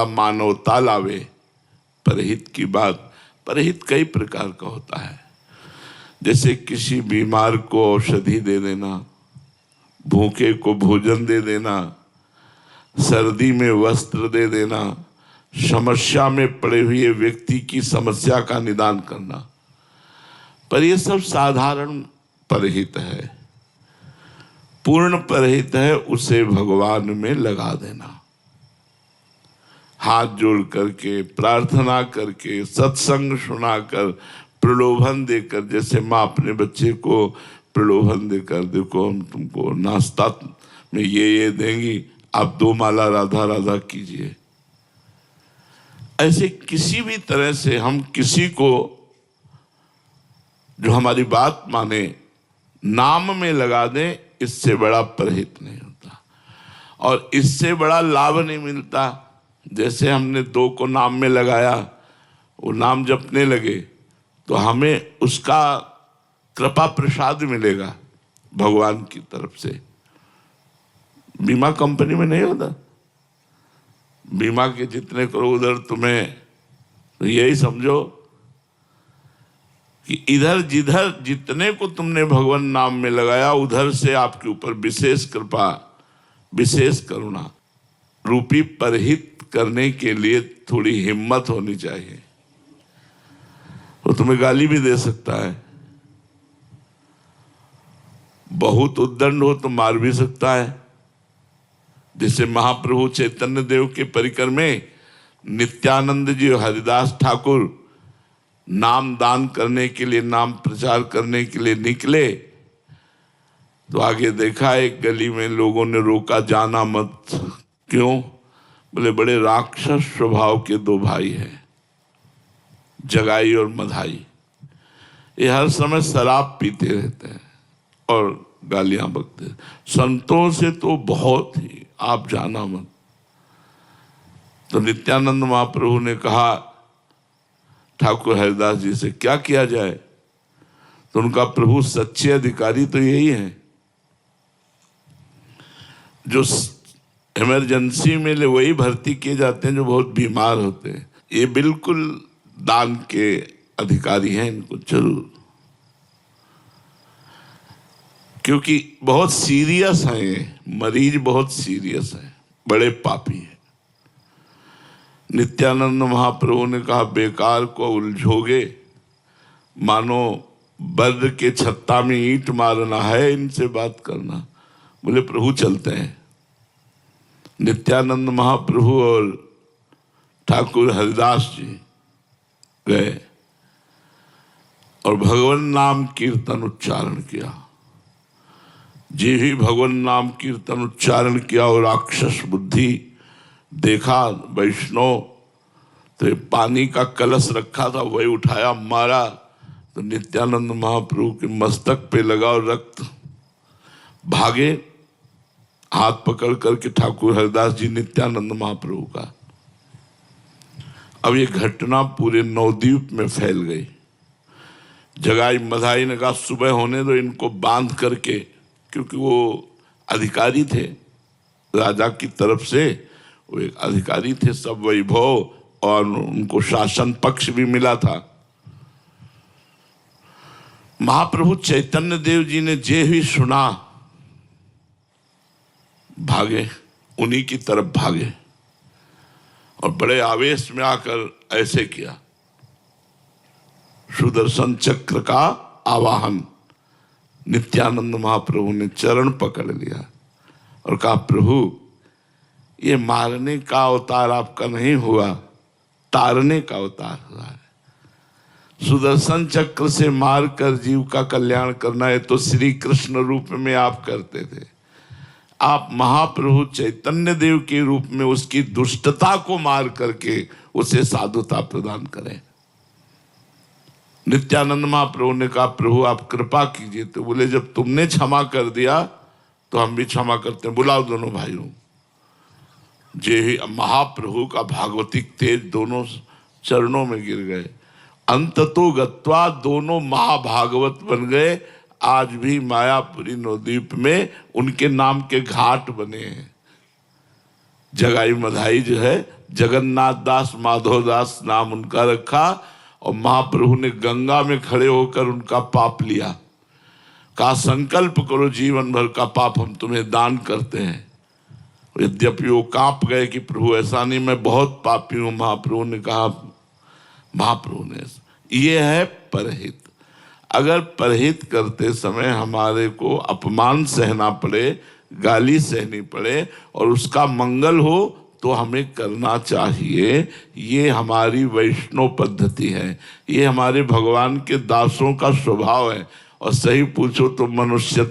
मानवता लावे परहित की बात। परहित कई प्रकार का होता है, जैसे किसी बीमार को औषधि दे देना, भूखे को भोजन दे देना, सर्दी में वस्त्र दे देना, समस्या में पड़े हुए व्यक्ति की समस्या का निदान करना। पर यह सब साधारण परहित है। पूर्ण परहित है उसे भगवान में लगा देना, हाथ जोड़ करके, प्रार्थना करके, सत्संग सुनाकर, प्रलोभन देकर। जैसे माँ अपने बच्चे को प्रलोभन देकर, देखो हम तुमको नाश्ता में ये देंगी, आप 2 माला राधा राधा कीजिए। ऐसे किसी भी तरह से हम किसी को जो हमारी बात माने नाम में लगा दें, इससे बड़ा परहित नहीं होता और इससे बड़ा लाभ नहीं मिलता। जैसे हमने 2 को नाम में लगाया, वो नाम जपने लगे तो हमें उसका कृपा प्रसाद मिलेगा भगवान की तरफ से। बीमा कंपनी में नहीं होता, बीमा के जितने करो उधर तुम्हें, तो यही समझो कि इधर जिधर जितने को तुमने भगवान नाम में लगाया, उधर से आपके ऊपर विशेष कृपा, विशेष करुणा रूपी परहित करने के लिए थोड़ी हिम्मत होनी चाहिए। वो तुम्हें गाली भी दे सकता है, बहुत उद्दंड हो तो मार भी सकता है। जैसे महाप्रभु चैतन्य देव के परिकर में नित्यानंद जी और हरिदास ठाकुर नाम दान करने के लिए, नाम प्रचार करने के लिए निकले, तो आगे देखा एक गली में लोगों ने रोका, जाना मत। क्यों? बोले बड़े राक्षस स्वभाव के 2 भाई हैं, जगाई और मधाई। ये हर समय शराब पीते रहते हैं और गालियां बकते हैं। संतों से तो बहुत ही, आप जाना मत। तो नित्यानंद महाप्रभु ने कहा ठाकुर हरिदास जी से, क्या किया जाए? तो उनका प्रभु सच्चे अधिकारी तो यही है जो इमरजेंसी में वही भर्ती किए जाते हैं जो बहुत बीमार होते हैं। ये बिल्कुल दान के अधिकारी हैं, इनको जरूर, क्योंकि बहुत सीरियस हैं ये मरीज, बहुत सीरियस है, बड़े पापी है। नित्यानंद महाप्रभु ने कहा बेकार को उलझोगे, मानो बद्र के छत्ता में ईंट मारना है इनसे बात करना। बोले प्रभु चलते हैं। नित्यानंद महाप्रभु और ठाकुर हरिदास जी गए और भगवान नाम कीर्तन उच्चारण किया। जी ही भगवान नाम कीर्तन उच्चारण किया और राक्षस बुद्धि देखा वैष्णव, तो पानी का कलश रखा था वही उठाया, मारा, तो नित्यानंद महाप्रभु के मस्तक पे लगा और रक्त भागे। हाथ पकड़ करके ठाकुर हरिदास जी नित्यानंद महाप्रभु का। अब ये घटना पूरे नवद्वीप में फैल गई। जगाई मधाई ने कहा सुबह होने दो, इनको बांध करके, क्योंकि वो अधिकारी थे राजा की तरफ से, वो एक अधिकारी थे, सब वैभव और उनको शासन पक्ष भी मिला था। महाप्रभु चैतन्य देव जी ने जे ही सुना भागे, उन्हीं की तरफ भागे और बड़े आवेश में आकर ऐसे किया, सुदर्शन चक्र का आवाहन। नित्यानंद महाप्रभु ने चरण पकड़ लिया और कहा प्रभु ये मारने का अवतार आपका नहीं हुआ, तारने का अवतार हुआ है। सुदर्शन चक्र से मारकर जीव का कल्याण करना है तो श्री कृष्ण रूप में आप करते थे। आप महाप्रभु चैतन्य देव के रूप में उसकी दुष्टता को मार करके उसे साधुता प्रदान करें। नित्यानंद महाप्रभु ने कहा प्रभु आप कृपा कीजिए। तो बोले जब तुमने क्षमा कर दिया तो हम भी क्षमा करते हैं, बुलाओ दोनों भाइयों। जे ही महाप्रभु का भागवतिक तेज दोनों चरणों में गिर गए। अंततो गत्वा दोनों महाभागवत बन गए। आज भी मायापुरी नवद्वीप में उनके नाम के घाट बने हैं। जगाई मधाई जो है जगन्नाथ दास माधव दास नाम उनका रखा और महाप्रभु ने गंगा में खड़े होकर उनका पाप लिया, कहा संकल्प करो जीवन भर का पाप हम तुम्हें दान करते हैं। यद्यपि वो कांप गए कि प्रभु ऐसा नहीं, मैं बहुत पापी हूं। महाप्रभु ने कहा, महाप्रभु ने, ये है परहित। अगर परहित करते समय हमारे को अपमान सहना पड़े, गाली सहनी पड़े और उसका मंगल हो तो हमें करना चाहिए। ये हमारी वैष्णव पद्धति है, ये हमारे भगवान के दासों का स्वभाव है। और सही पूछो तो मनुष्य